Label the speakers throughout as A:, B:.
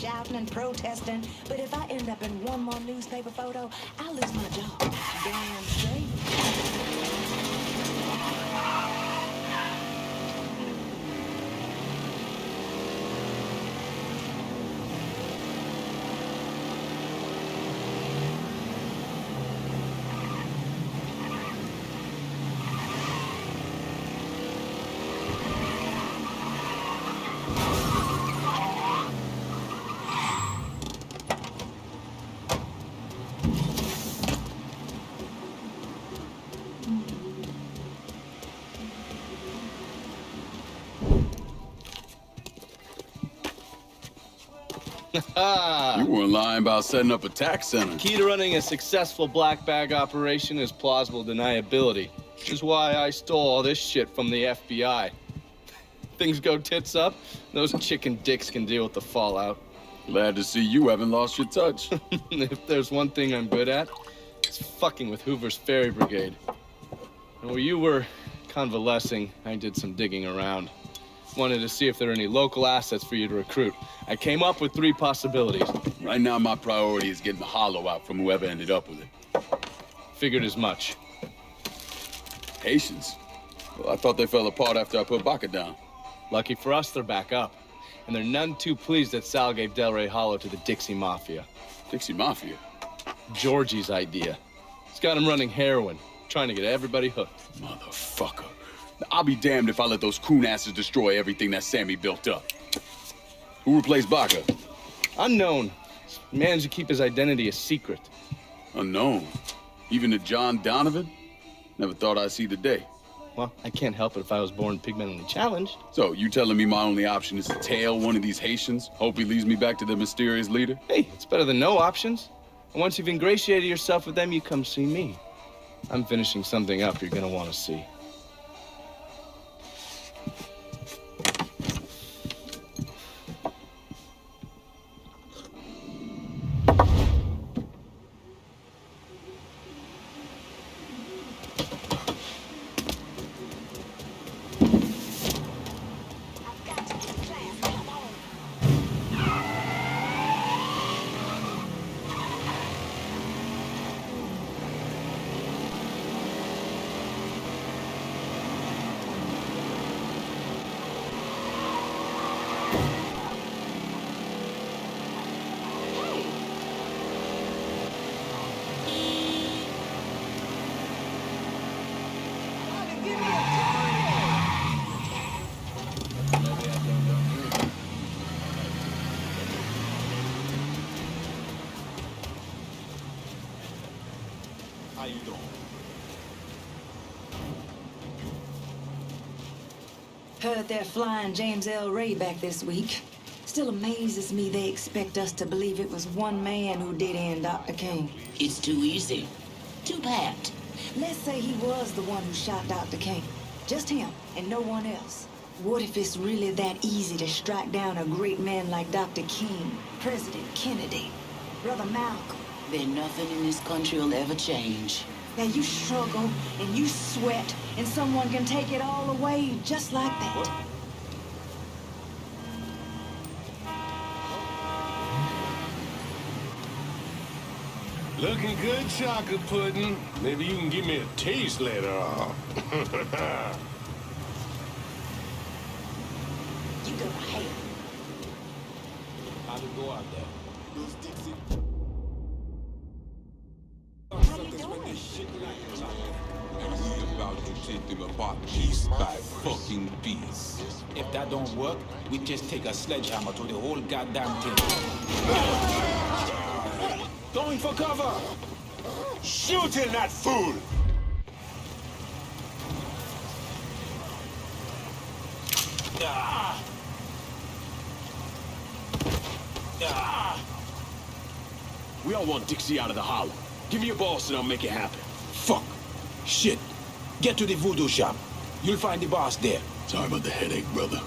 A: shouting and protesting, but if I end up in one more newspaper photo, I'll lose my job. Damn straight.
B: You weren't lying about setting up a tax center.
C: Key to running a successful black bag operation is plausible deniability, which is why I stole all this shit from the FBI. Things go tits up, those chicken dicks can deal with the fallout.
B: Glad to see you haven't lost your touch.
C: If there's one thing I'm good at, it's fucking with Hoover's Ferry Brigade. And while you were convalescing, I did some digging around. Wanted to see if there are any local assets for you to recruit. I came up with 3 possibilities.
B: Right now, my priority is getting the hollow out from whoever ended up with it.
C: Figured as much.
B: Haitians? Well, I thought they fell apart after I put Baca down.
C: Lucky for us, they're back up. And they're none too pleased that Sal gave Delray Hollow to the Dixie Mafia.
B: Dixie Mafia?
C: Georgie's idea. He's got him running heroin, trying to get everybody hooked.
B: Motherfucker. I'll be damned if I let those coon asses destroy everything that Sammy built up. Who replaced Baca?
C: Unknown. Managed to keep his identity a secret.
B: Unknown? Even to John Donovan? Never thought I'd see the day.
C: Well, I can't help it if I was born pigmentally challenged.
B: So, you telling me my only option is to tail one of these Haitians? Hope he leads me back to the mysterious leader?
C: Hey, it's better than no options. And once you've ingratiated yourself with them, you come see me. I'm finishing something up you're gonna want to see.
D: How you doing?
A: Heard they're flying James L. Ray back this week. Still amazes me they expect us to believe it was one man who did end Dr. King.
E: It's too easy. Too bad.
A: Let's say he was the one who shot Dr. King. Just him and no one else. What if it's really that easy to strike down a great man like Dr. King, President Kennedy, Brother Malcolm?
E: Then nothing in this country will ever change.
A: Now you struggle and you sweat and someone can take it all away just like that.
D: What? Looking good, chocolate pudding. Maybe you can give me a taste later on.
A: You go ahead.
D: How'd it go out there?
F: Those Dixie.
G: We about to take them apart piece by fucking piece.
F: If that don't work, we just take a sledgehammer to the whole goddamn thing. Going for cover!
D: Shooting that fool!
F: Ah! Ah!
G: We don't want Dixie out of the hollow. Give me your boss and I'll make it happen.
F: Fuck! Shit! Get to the voodoo shop. You'll find the boss there.
B: Sorry about the headache, brother.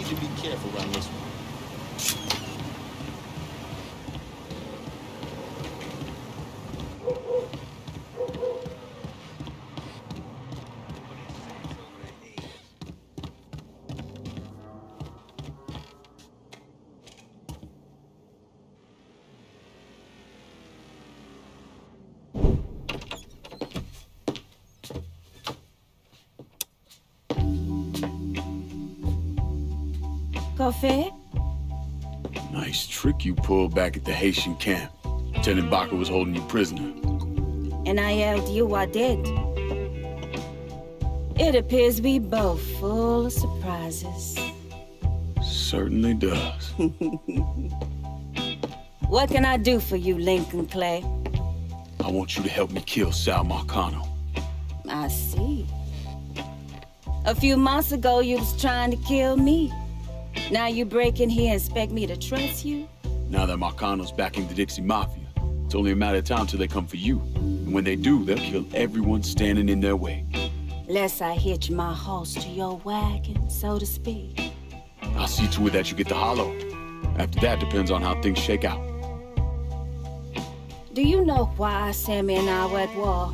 G: should be careful around this one.
H: Coffee?
B: Nice trick you pulled back at the Haitian camp. Lieutenant Baca was holding you prisoner.
H: And I yelled you I did. It appears we both full of surprises.
B: Certainly does.
H: What can I do for you, Lincoln Clay?
B: I want you to help me kill Sal Marcano.
H: I see. A few months ago, you was trying to kill me. Now you break in here and expect me to trust you?
B: Now that Marcano's backing the Dixie Mafia, it's only a matter of time till they come for you. And when they do, they'll kill everyone standing in their way.
H: Lest I hitch my horse to your wagon, so to speak.
B: I'll see to it that you get the hollow. After that, depends on how things shake out.
H: Do you know why Sammy and I were at war?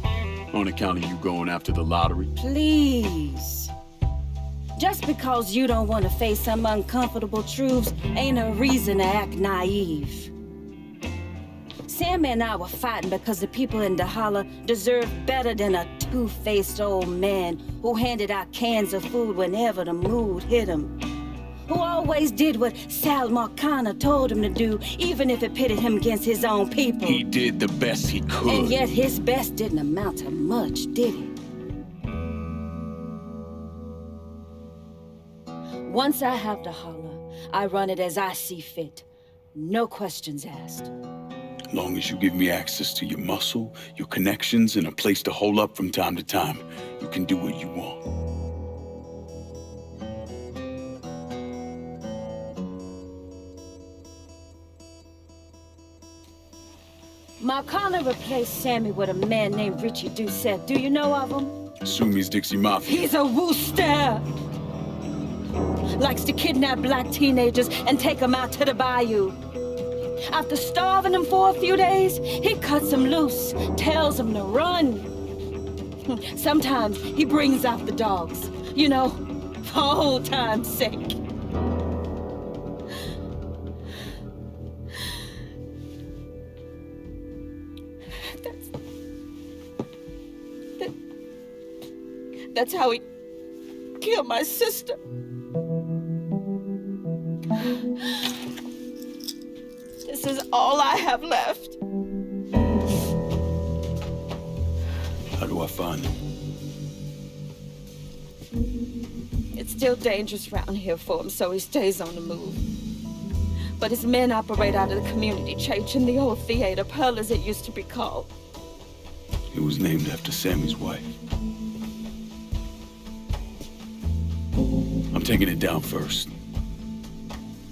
B: On account of you going after the lottery?
H: Please. Just because you don't want to face some uncomfortable truths ain't a reason to act naive. Sammy and I were fighting because the people in Dahala deserve better than a two-faced old man who handed out cans of food whenever the mood hit him. Who always did what Sal Marcano told him to do, even if it pitted him against his own people.
B: He did the best he could.
H: And yet his best didn't amount to much, did it? Once I have Dahala, I run it as I see fit. No questions asked.
B: As long as you give me access to your muscle, your connections, and a place to hole up from time to time, you can do what you want.
H: Marcano replaced Sammy with a man named Richie Doucette. Do you know of him?
B: Assume he's Dixie Mafia.
H: He's a wooster! Likes to kidnap black teenagers and take them out to the bayou. After starving them for a few days, he cuts them loose, tells them to run. Sometimes he brings out the dogs, you know, for old time's sake. That's how he killed my sister. This is all I have left.
B: How do I find him?
H: It's still dangerous around here for him, so he stays on the move. But his men operate out of the community church in the old theater, Pearl as it used to be called.
B: It was named after Sammy's wife. I'm taking it down first.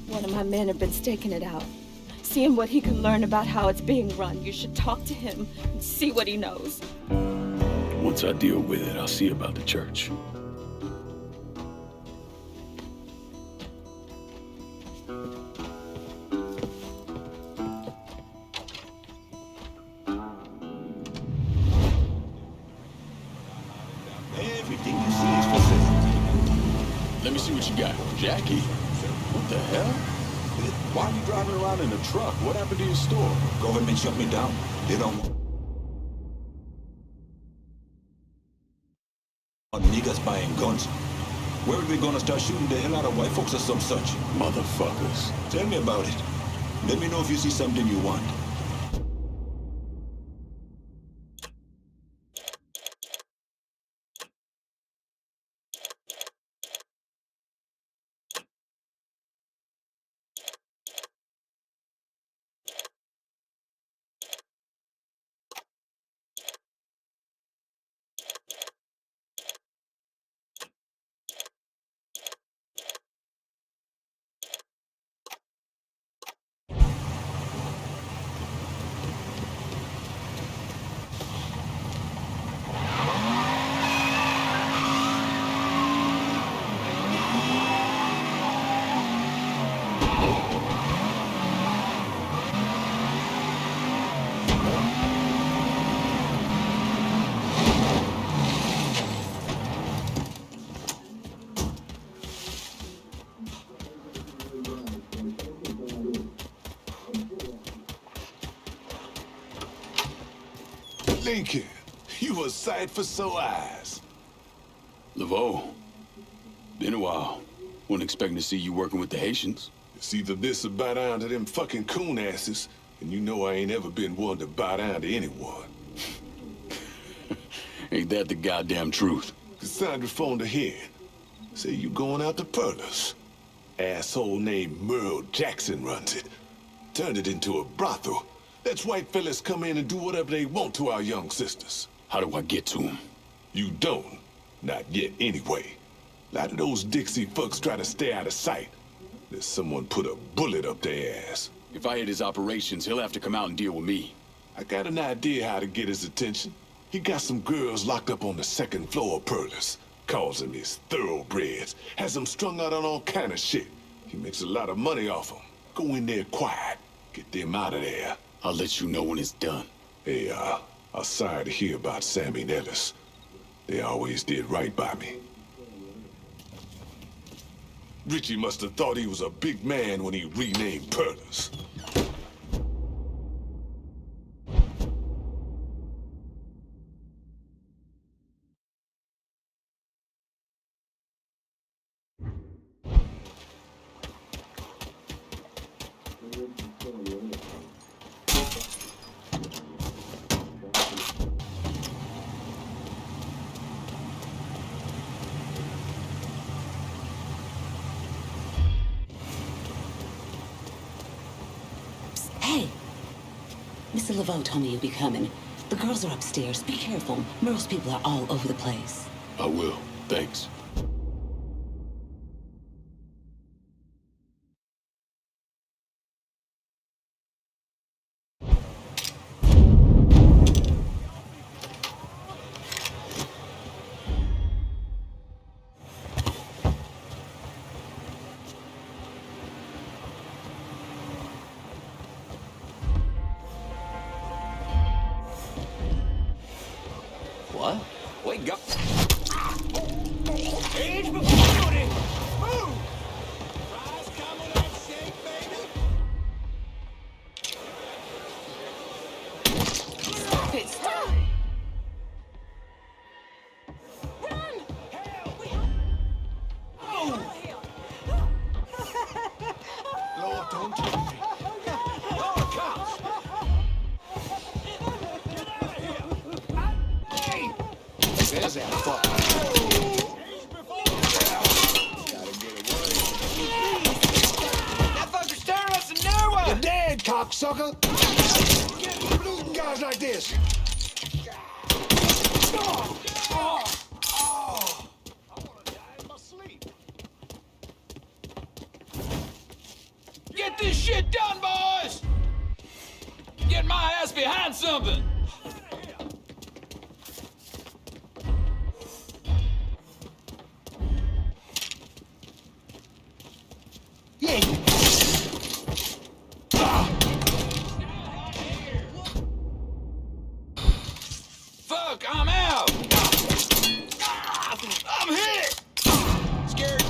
H: One of my men have been staking it out. Seeing what he can learn about how it's being run. You should talk to him and see what he knows.
B: Once I deal with it, I'll see about the church.
F: Everything you see is for sale.
B: Let me see what you got. Jackie? What the hell? Why are you driving around in a truck? What happened to your store?
F: Government shut me down. They don't want niggas buying guns. Where are we gonna start shooting the hell out of white folks or some such?
B: Motherfuckers.
F: Tell me about it. Let me know if you see something you want.
D: Lincoln, you a sight for sore eyes.
B: Laveau, been a while. Wasn't expecting to see you working with the Haitians.
D: It's either this or bow down to them fucking coon asses, and you know I ain't ever been one to bow down to anyone.
B: Ain't that the goddamn truth?
D: Cassandra phoned ahead. Say you going out to Perlas. Asshole named Merle Jackson runs it. Turned it into a brothel. Lets white fellas come in and do whatever they want to our young sisters.
B: How do I get to him?
D: You don't. Not yet, anyway. A lot of those Dixie fucks try to stay out of sight. There's someone put a bullet up their ass.
B: If I hit his operations, he'll have to come out and deal with me.
D: I got an idea how to get his attention. He got some girls locked up on the second floor of Perlas. Calls them his thoroughbreds. Has them strung out on all kind of shit. He makes a lot of money off them. Go in there quiet. Get them out of there.
B: I'll let you know when it's done.
D: Hey, I'm sorry to hear about Sammy and Ellis. They always did right by me. Richie must have thought he was a big man when he renamed Perlas.
E: Hey! Mr. Laveau told me you'd be coming. The girls are upstairs. Be careful. Merle's people are all over the place.
B: I will. Thanks.
I: What? Wake up. Age before beauty. Move! Fries come with that shake, baby. Stop it! Stop! Run! Hell, we have... Oh!
D: Lord, don't touch me.
I: Lord, cops!
F: There's that fuck.
I: That fucker's staring us a new one!
F: You're dead, cocksucker! Get looting guys like this!
I: Get this shit done, boys! Get my ass behind something! Fuck, I'm out! I'm hit! Scared.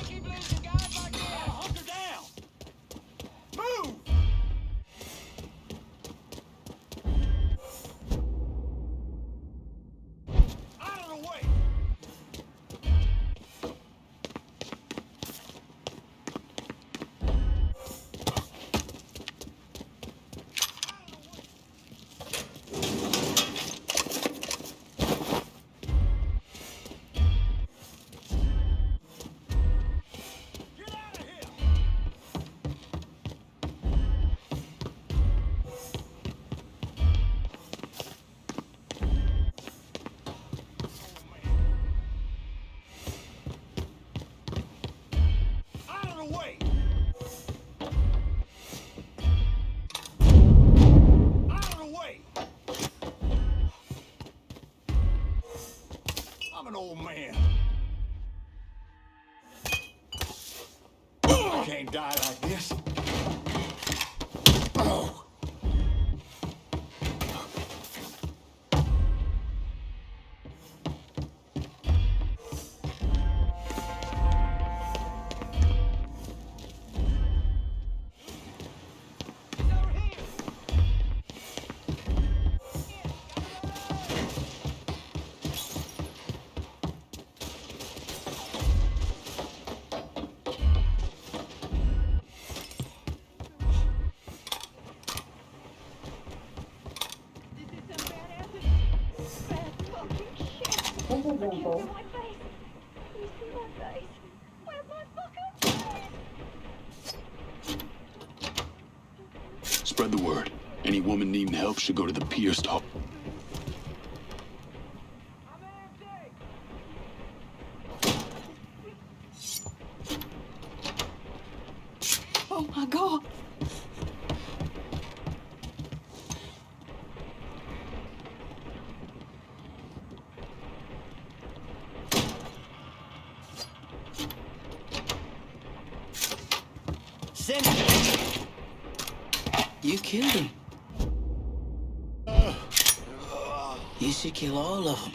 I: Keep losing guys like that. Hunker down. Move! Out of the way! I'm an old man. I can't die like this. Oh.
B: Spread the word. Any woman needing help should go to the pier stop.
A: Oh my God.
I: Zenith!
E: You killed him. You should kill all of them.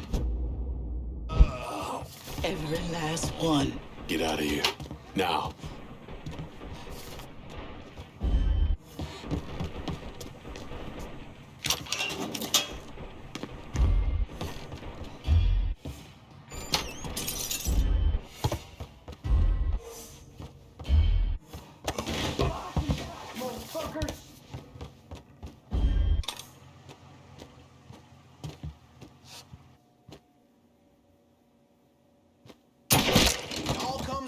E: Every last one.
B: Get out of here. Now.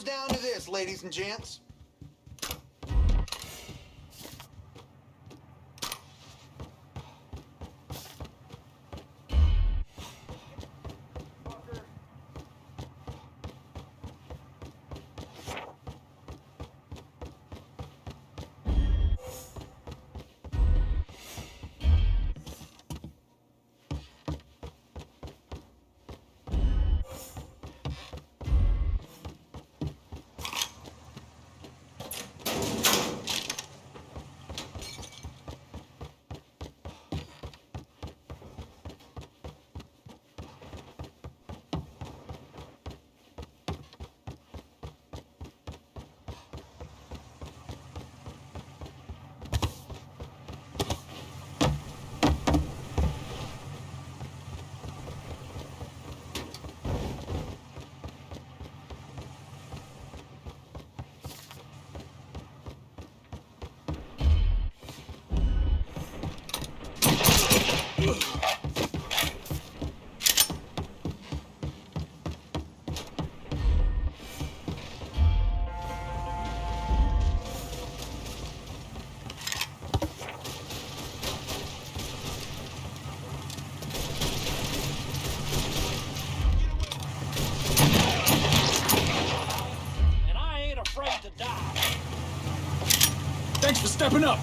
I: Down to this, ladies and gents.
F: Thanks for stepping up.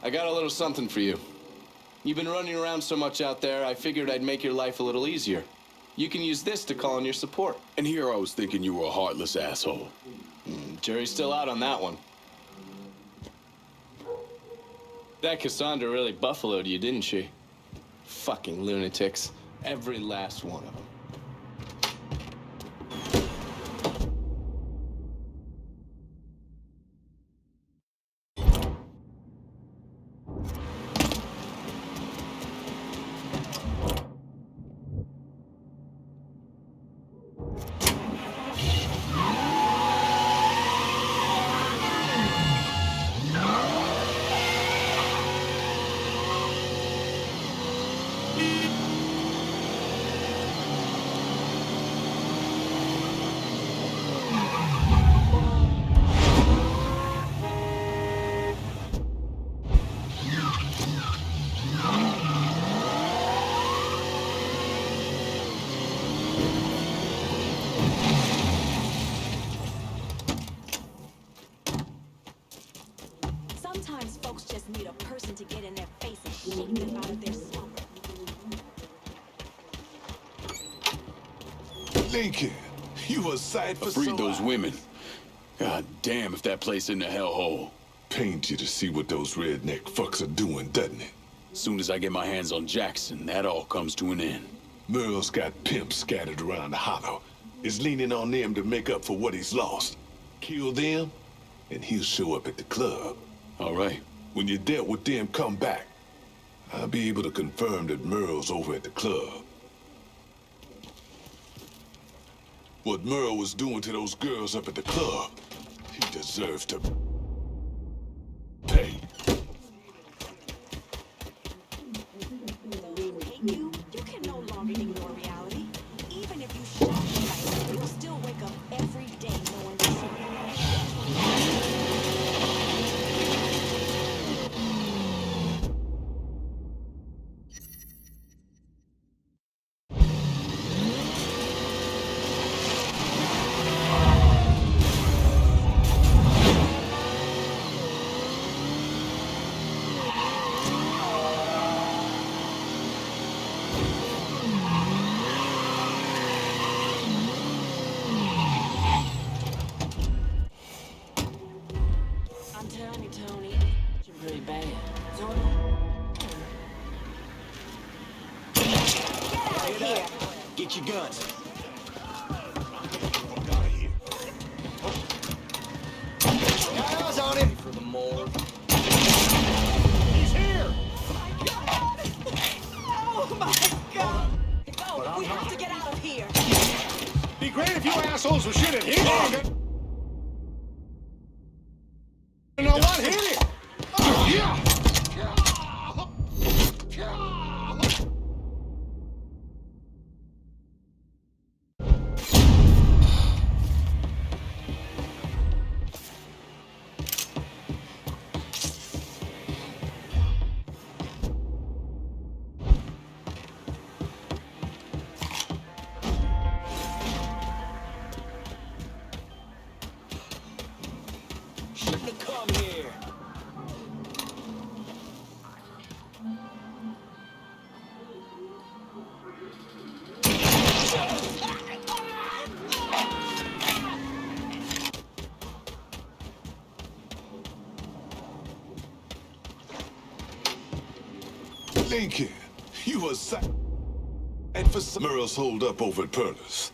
C: I got a little something for you. You've been running around so much out there, I figured I'd make your life a little easier. You can use this to call on your support.
B: And here I was thinking you were a heartless asshole.
C: Jury's still out on that one. That Cassandra really buffaloed you, didn't she? Fucking lunatics. Every last one of them.
J: Sometimes folks just need a person to get in their face and shake them out of their slumber.
D: Lincoln, You a sight for
B: Freed
D: sore
B: those
D: eyes.
B: women. God damn if that place in the hellhole.
D: Pains you to see what those redneck fucks are doing, doesn't it?
B: Soon as I get my hands on Jackson, that all comes to an end.
D: Merle's got pimps scattered around the hollow. Is leaning on them to make up for what he's lost. Kill them, and he'll show up at the club.
B: All right.
D: When you dealt with them, come back. I'll be able to confirm that Merle's over at the club. What Merle was doing to those girls up at the club, he deserves to pay.
J: You can no longer ignore reality. Even if you shot somebody, you'll still wake up every day knowing the truth. I'm telling you, Tony, you're pretty bad. Get out of here!
F: Get your guns. Eyes on him. For the morgue. He's here.
J: Oh my God! Go! We have to get out of here!
I: Be great if you assholes were shit at him. You know what? Hit it! Oh, yeah!
F: Shouldn't have come here.
D: Lincoln, you a sight. And for some Merle's holed up over at Perla's.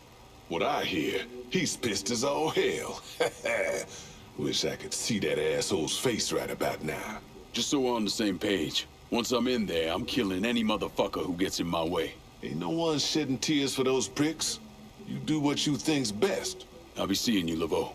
D: What I hear, he's pissed as all hell. Wish I could see that asshole's face right about now.
B: Just so we're on the same page. Once I'm in there, I'm killing any motherfucker who gets in my way.
D: Ain't no one shedding tears for those pricks. You do what you think's best.
B: I'll be seeing you, Laveau.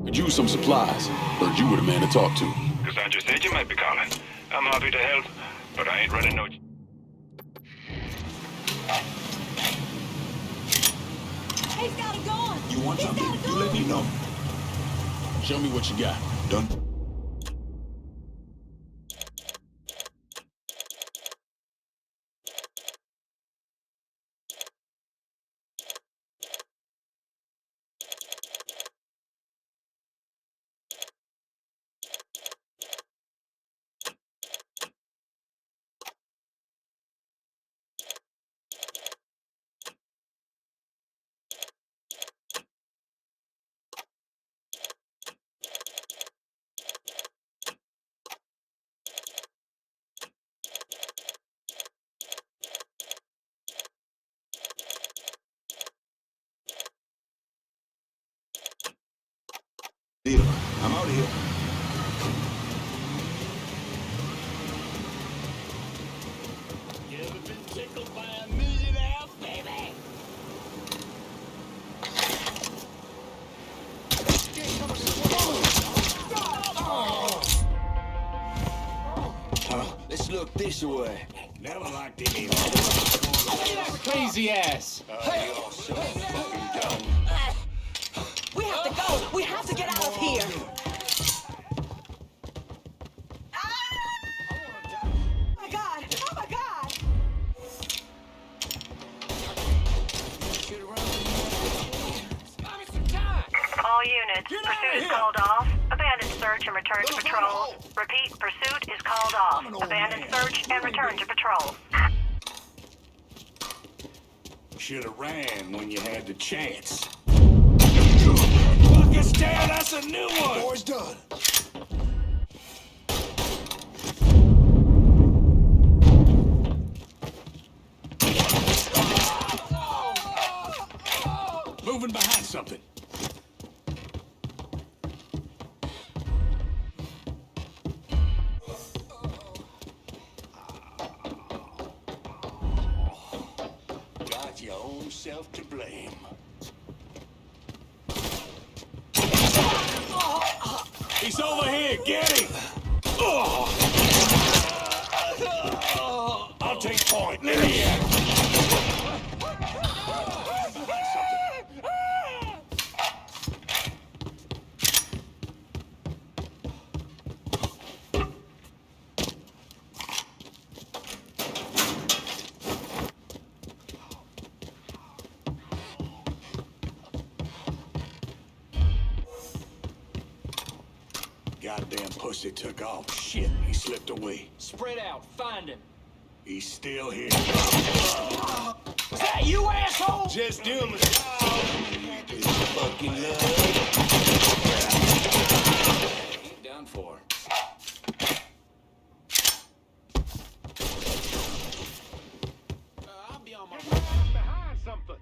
B: Could use some supplies. Heard you were the man to talk to.
K: Cassandra said you might be calling. I'm happy to help, but I ain't running no...
J: He's got a gun!
F: You want something? You let me know.
B: Show me what you got.
F: Done. Deal. I'm out of here.
I: You ever been tickled by a millionaire, baby?
F: Let's look this way.
I: Never liked him either. Crazy ass.
J: We have to go! We have to get out of here! Oh my God! Oh my God!
L: All units. Pursuit is called off. Abandon search and return to patrol. Repeat, pursuit is called off. Abandon search and return to patrol.
I: Should have ran when you had the chance. Fucking stare, that's a new one!
D: Boy's done.
I: Moving behind something. Got your own self to blame. He's over here, get him! I'll take point. Let me in. Goddamn pussy took off. Shit, he slipped away.
M: Spread out, find him.
I: He's still here.
M: Is that you, asshole?
I: Just doing it. It's fucking love.
M: Ain't done for.
I: I'll be on my way behind something.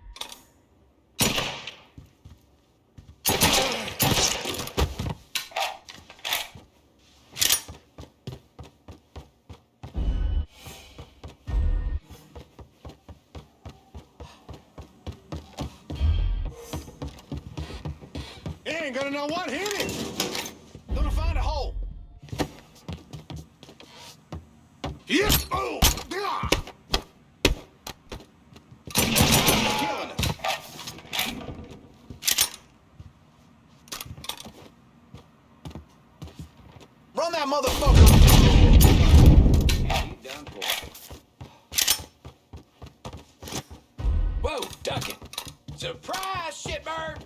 I: He ain't gonna know what hit him. Gonna find a hole. Yep. Oh. Yeah. Killing us. Run that motherfucker.
M: Ain't done for. Whoa, duck it. Surprise, shitbird.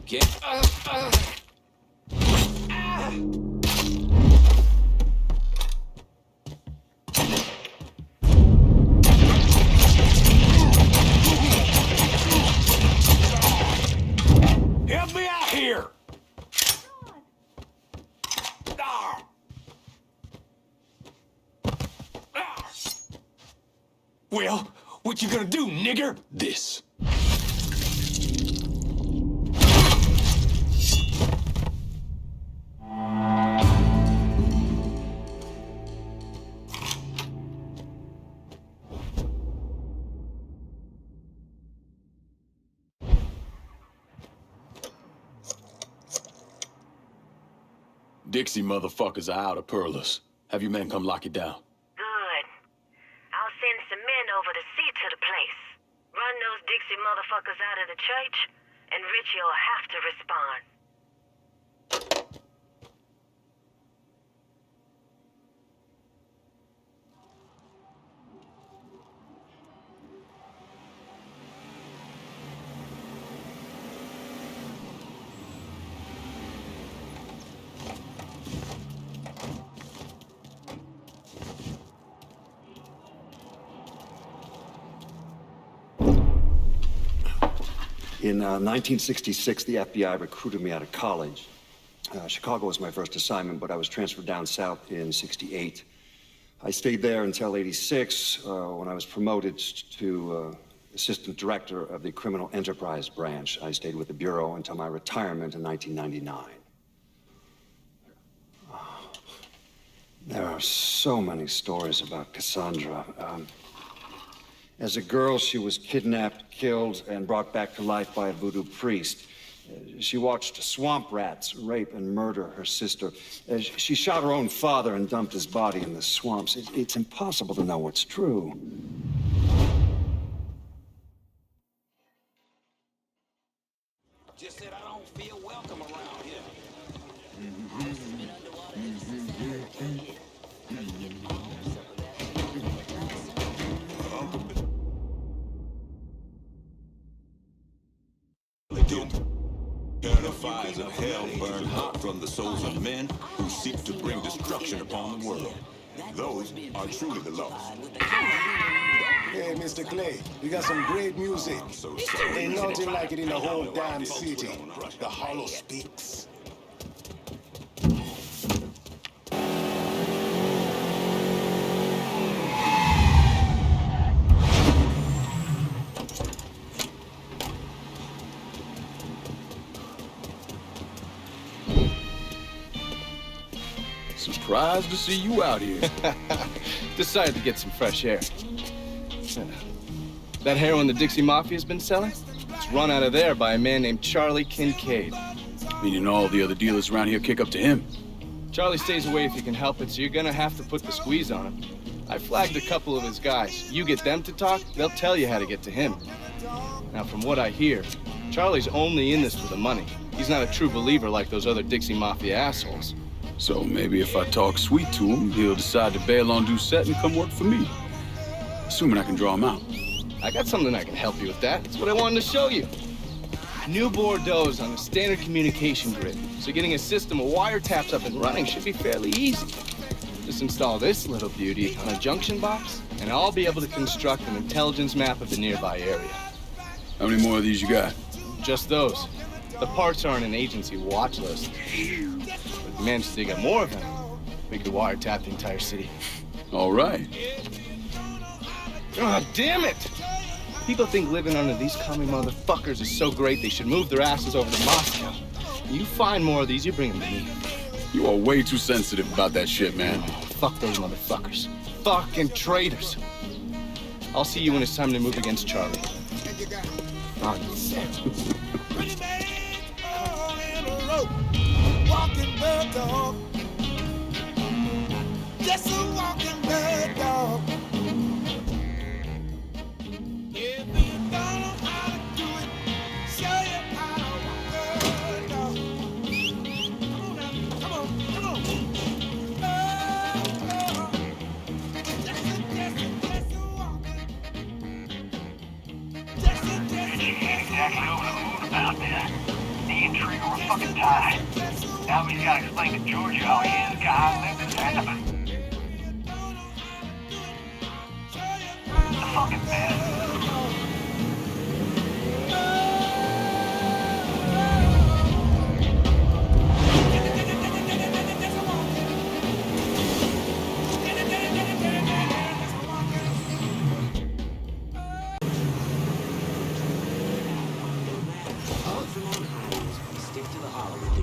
M: Get
I: Help me out here. Well, what you gonna do, nigger?
D: This.
B: Dixie motherfuckers are out of Perlas. Have your men come lock it down.
L: Good. I'll send some men over to see to the place. Run those Dixie motherfuckers out of the church, and Richie'll have to respond.
N: In 1966, the FBI recruited me out of college. Chicago was my first assignment, but I was transferred down south in '68. I stayed there until '86, when I was promoted to assistant director of the criminal enterprise branch. I stayed with the Bureau until my retirement in 1999. There are so many stories about Cassandra. As a girl, she was kidnapped, killed, and brought back to life by a voodoo priest. She watched swamp rats rape and murder her sister. She shot her own father and dumped his body in the swamps. It's impossible to know what's true.
M: just said I don't feel welcome around here.
G: Eternal fires of hell burn hot from the souls of men who seek to bring destruction upon the world. Those are truly the lost.
I: Hey, Mr. Clay, we got some great music.
G: So sorry.
I: Ain't nothing like it in the whole damn city. The Hollow speaks.
B: Surprised to see you out here.
C: Decided to get some fresh air. That heroin the Dixie Mafia's been selling? It's run out of there by a man named Charlie Kincaid.
B: Meaning all the other dealers around here kick up to him.
C: Charlie stays away if you can help it, so you're gonna have to put the squeeze on him. I flagged a couple of his guys. You get them to talk, they'll tell you how to get to him. Now, from what I hear, Charlie's only in this for the money. He's not a true believer like those other Dixie Mafia assholes.
B: So maybe if I talk sweet to him, he'll decide to bail on Doucette and come work for me. Assuming I can draw him out.
C: I got something I can help you with that. That's what I wanted to show you. New Bordeaux's on a standard communication grid, so getting a system of wiretaps up and running should be fairly easy. Just install this little beauty on a junction box, and I'll be able to construct an intelligence map of the nearby area.
B: How many more of these you got?
C: Just those. The parts are on an agency watch list. But if we manage to dig up more of them, we could wiretap the entire city.
B: All right.
C: Oh, damn it! People think living under these commie motherfuckers is so great they should move their asses over to Moscow. You find more of these, you bring them to me.
B: You are way too sensitive about that shit, man.
C: Oh, fuck those motherfuckers. Fucking traitors. I'll see you when it's time to move against Charlie. Oh,
I: Walking bird dog. Just a walking bird dog. If you don't know how to do it, show you how to walk bird dog. Come on now, come on, come on. Just a walking.
K: Exactly over the moon about that. Me and Trigger were fucking tied. Now he's got to explain to Georgia how he is the guy who let this happen. It's a fucking mess.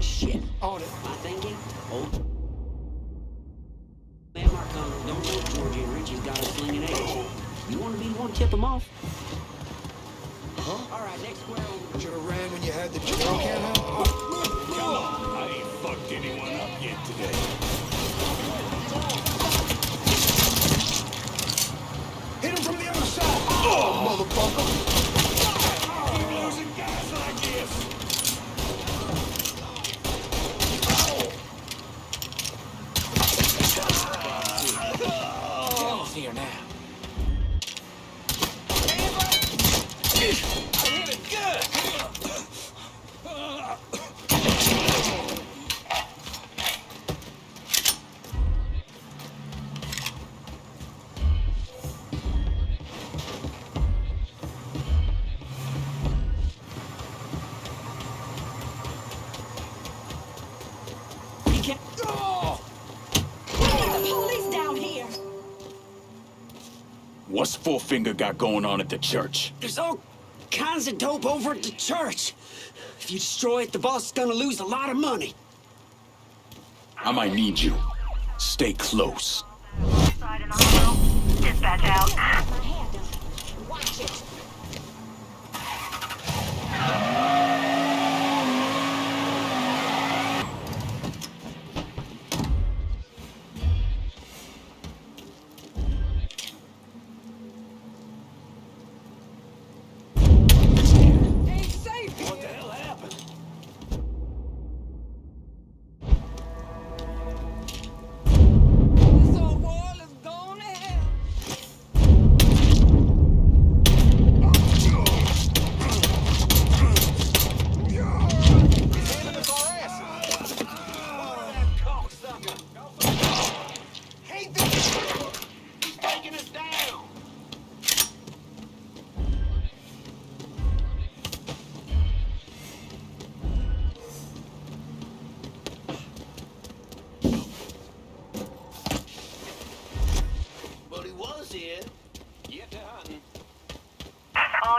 M: Shit.
I: On it.
M: My thinking, old man Mark don't know Georgie and Richie's got us slinging eggs. You want to be the one to tip them off? Huh? All right, next square over.
I: Should have ran when you had the trail can out.
G: Come on, I ain't fucked anyone up yet today.
I: Hit him from the other side. Oh, motherfucker.
G: Keep losing guys like this.
M: Devil's here now.
G: I hit it good.
M: He can't.
J: The police down here.
B: What's Four-Finger got going on at the church?
M: There's all kinds of dope over at the church. If you destroy it, the boss is gonna lose a lot of money.
B: I might need you. Stay close.
L: Side in the hollow. Dispatch out.
J: Watch it. Ain't safe here.
G: What the hell happened?
J: This old world is going to hell.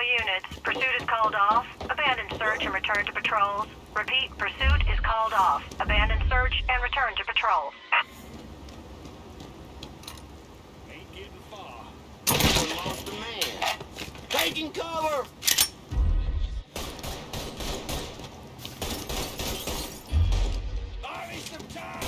L: All units, pursuit is called off. Abandon search and return to patrols. Repeat, pursuit is called off. Abandon search and return to patrols.
I: Ain't getting far. We lost a man. Taking cover! I need some time!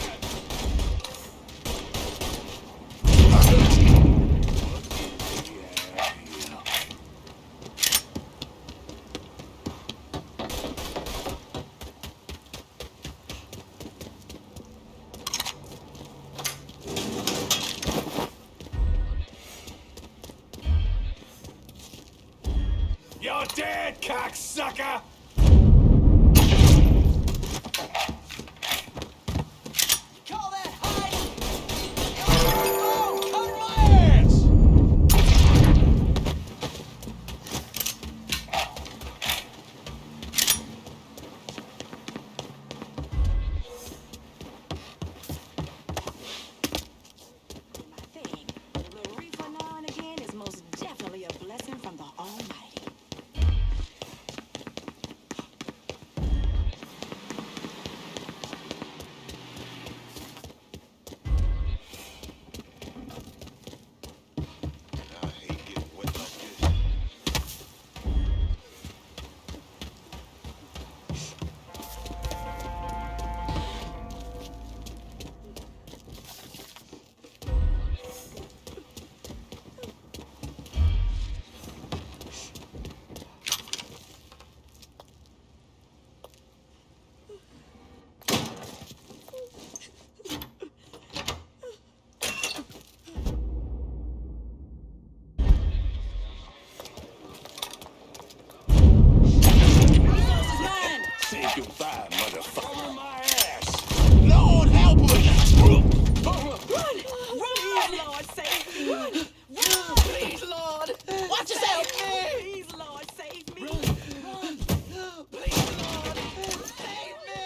I: You're dead, cocksucker! Call that hiding! Oh, cover my ass!
J: My thing, a little reefer now and again is most definitely a blessing from the Almighty.
G: I hate getting wet like this.
J: Resources mine!
I: Say goodbye, motherfucker. Cover my ass! Lord help us!
J: Run! Run! Lord, save me! Run! Run!
I: Please, Lord!
J: Watch yourself! Please, Lord, save me! Run!
I: Please, Lord! Save me!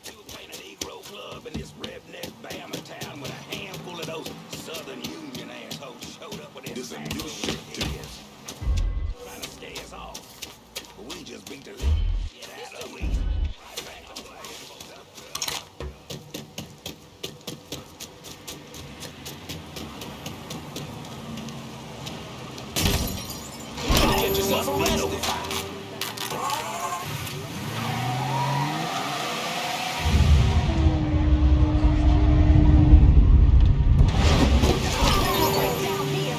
I: We were playing an Negro club in this redneck Bama town when a handful of those Southern Union assholes showed up with
G: This
I: this
G: a new shit to me.
I: trying to scare us off. But we just beat the living shit out of them. Right back to playing. Get yourself arrested.
J: Down here!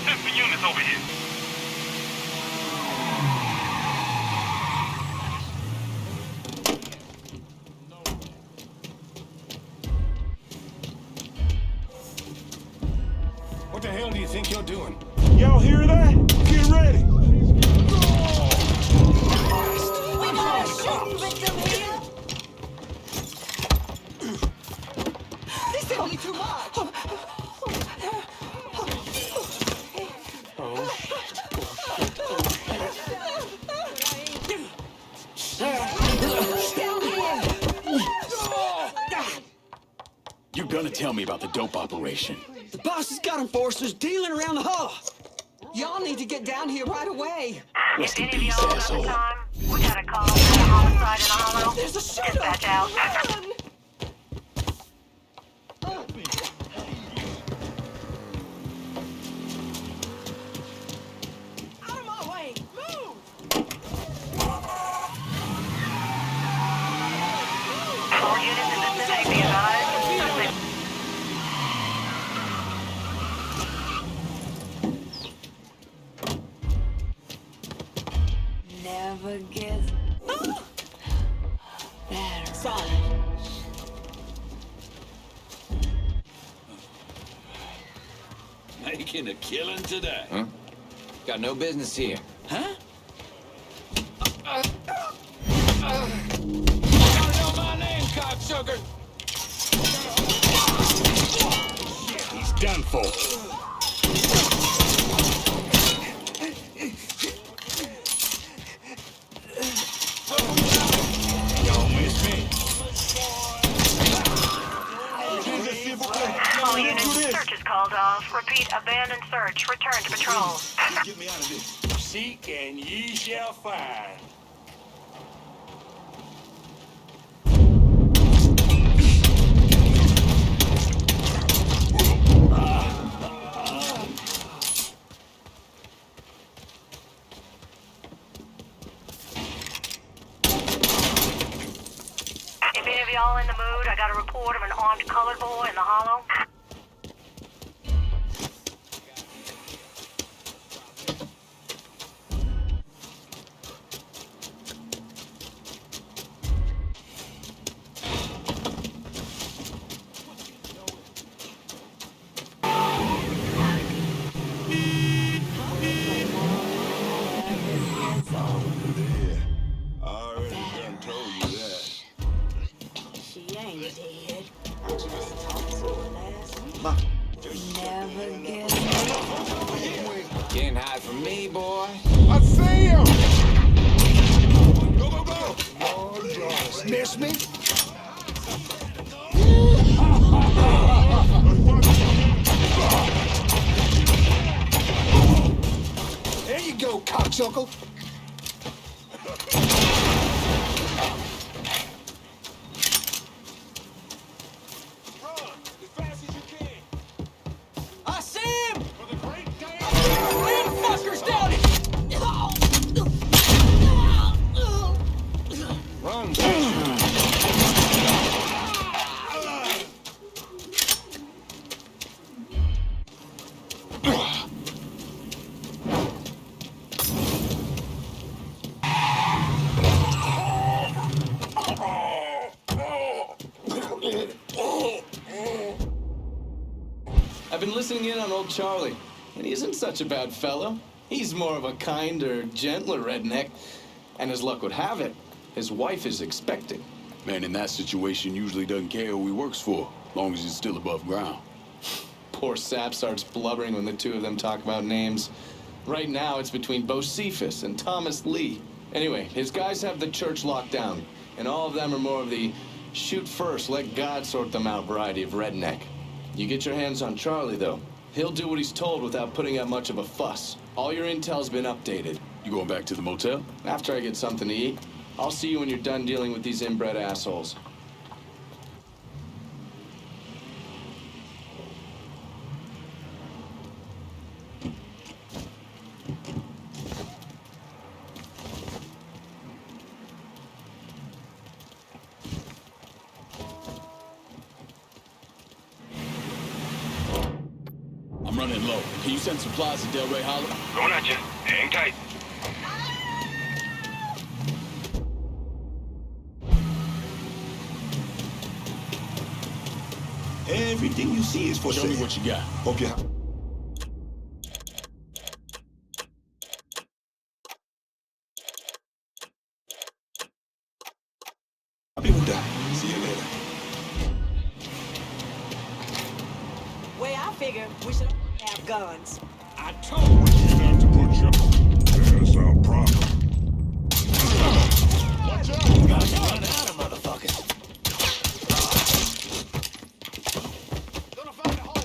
K: Send for units over here.
I: What the hell do you think you're doing? Y'all hear that? Get ready!
J: We got a shooting victim here! This is only too much! Down here!
B: You're gonna tell me about the dope operation.
M: The boss has got enforcers dealing around the hall. Y'all need to get down here right away.
B: Rest in
L: If any of
B: peace,
L: y'all got the
B: asshole.
L: time, we got a call for a homicide in the hollow.
M: There's a shooter.
L: Dispatch out.
J: Run! Out of my way! Move!
L: All units in the vicinity be advised.
O: making a killing today.
P: Huh? Got no business here.
O: Huh? I know my name, cocksucker.
D: Shit, he's done for. Don't miss me.
L: All units, search is called off. Repeat, abandoned search. Return to patrol.
D: Get me out of this.
O: Seek and ye shall find.
L: If any of y'all in the mood, I got a report of an armed colored boy in the hollow.
A: Never get
P: Can't hide from me, boy.
D: I see him! Go, go, go! Oh, miss me?
F: There you go, cocksucker.
O: I see him! Man, fuckers down here!
P: Run,
C: I've been listening in on old Charlie, and he isn't such a bad fellow. He's more of a kinder, gentler redneck, and as luck would have it, his wife is expecting.
B: Man in that situation usually doesn't care who he works for, long as he's still above ground.
C: Poor Sap starts blubbering when the two of them talk about names. Right now, it's between Bocephus and Thomas Lee. Anyway, his guys have the church locked down, and all of them are more of the shoot first, let God sort them out variety of redneck. You get your hands on Charlie, though. He'll do what he's told without putting up much of a fuss. All your intel's been updated.
B: You going back to the motel?
C: After I get something to eat. I'll see you when you're done dealing with these inbred assholes.
B: I'm running low. Can you send supplies to Delray Hollow?
K: Going at you. Hang tight.
D: Everything you see is for
B: Show
D: sale.
B: me what you got.
D: Okay. I'll be with that. See you later.
J: Way I figure we should have guns.
O: I told you not to put your...
D: There's our problem.
O: Watch out! You gotta run out of motherfuckers. Gonna find a hole.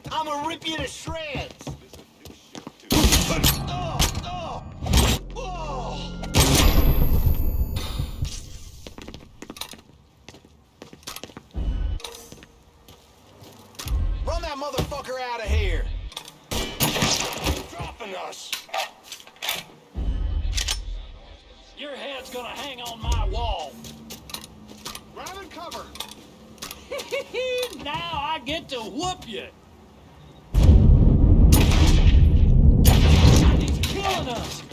O: I'ma rip you to shreds. Run that motherfucker out of here. Dropping us. Your head's gonna hang on my wall. Grab and cover. Now I get to whoop you. on us!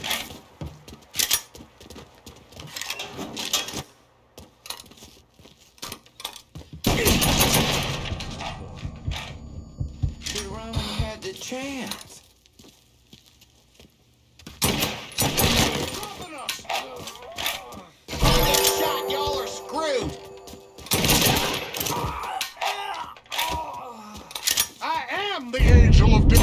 P: Should Ram had the chance.
O: Get shot, y'all are screwed!
D: I am the angel of death.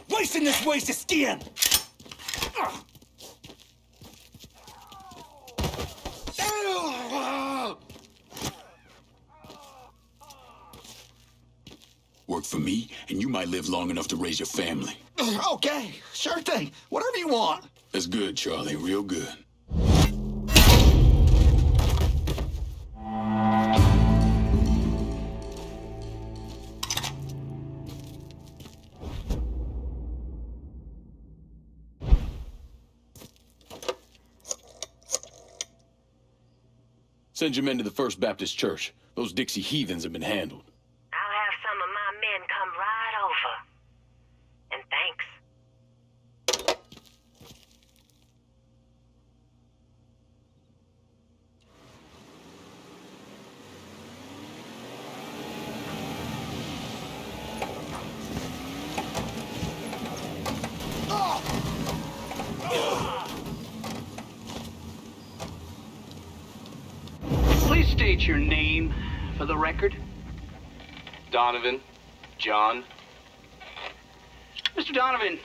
O: Wasting this waste of skin!
B: Work for me, and you might live long enough to raise your family.
O: Okay, sure thing. Whatever you want.
B: That's good, Charlie. Real good. Send your men to the First Baptist Church. Those Dixie heathens have been handled.
L: I'll have some of my men come right over. And thanks.
K: Please state your name for the record.
C: Donovan, John.
K: Mr. Donovan,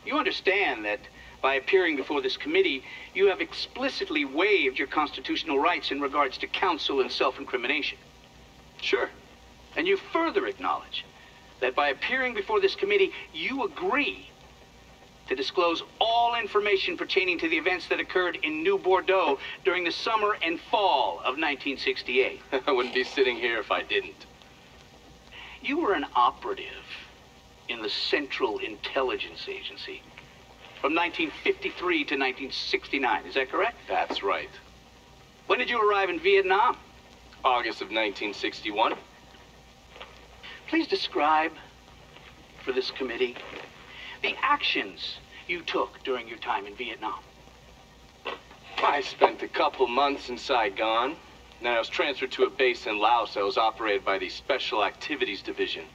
K: you understand that by appearing before this committee, you have explicitly waived your constitutional rights in regards to counsel and self-incrimination.
C: Sure.
K: And you further acknowledge that by appearing before this committee, you agree to disclose all information pertaining to the events that occurred in New Bordeaux during the summer and fall of 1968.
C: I wouldn't be sitting here if I didn't.
K: You were an operative in the Central Intelligence Agency from 1953 to 1969, is that correct?
C: That's right.
K: When did you arrive in Vietnam?
C: August of 1961.
K: Please describe for this committee the actions you took during your time in Vietnam.
C: I spent a couple months in Saigon. Then I was transferred to a base in Laos that was operated by the Special Activities Division.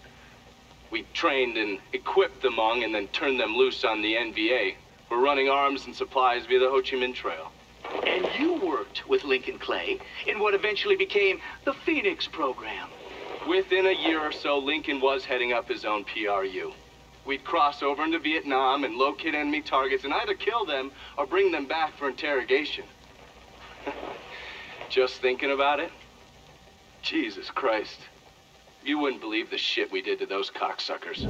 C: We trained and equipped the Hmong and then turned them loose on the NVA. We're running arms and supplies via the Ho Chi Minh Trail.
K: And you worked with Lincoln Clay in what eventually became the Phoenix program.
C: Within a year or so, Lincoln was heading up his own PRU. We'd cross over into Vietnam and locate enemy targets and either kill them or bring them back for interrogation. Just thinking about it? Jesus Christ. You wouldn't believe the shit we did to those cocksuckers.